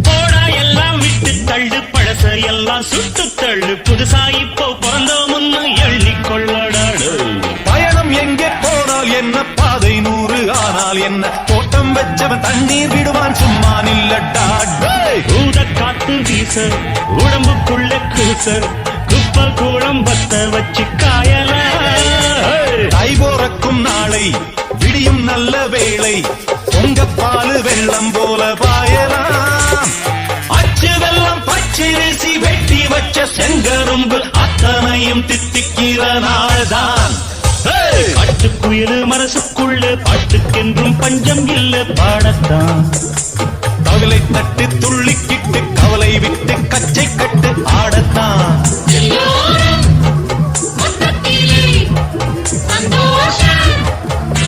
போடா எல்லாம் விட்டு தள்ளு, பழச எல்லாம் சுட்டு தள்ளு, புதுசா இப்போ பிறந்தோம்னு எண்ணிக்கொள்ளடாடு. பயணம் எங்கே போனால் என்ன, பாதை 100 ஆனால் என்ன, தோட்டம் வச்சவன் தண்ணீர் விடுவான் சும்மா நில்லடா. ஊத காத்து வீச உடம்புக்குள்ள கூச, குப்பை கூடம் பத்த வச்சு காயல. தை போறக்கும் நாளை விடியும் நல்ல வேளை, பொங்க பாலு வெள்ளம் போல பாயலாம். அச்சு வெள்ளம் பச்சரிசி வெட்டி வச்ச செங்கரும்பு அத்தனையும் தித்திக்கிற நாள்தான். காட்டுக்குயிலு மனசுக்குள்ள பாட்டுக்கென்றும் பஞ்சம் இல்ல பாடத்தான். தவிலை தட்டு துள்ளிக்கிட்டு கவலை விட்டு கச்சை கட்டு ஆடத்தான்.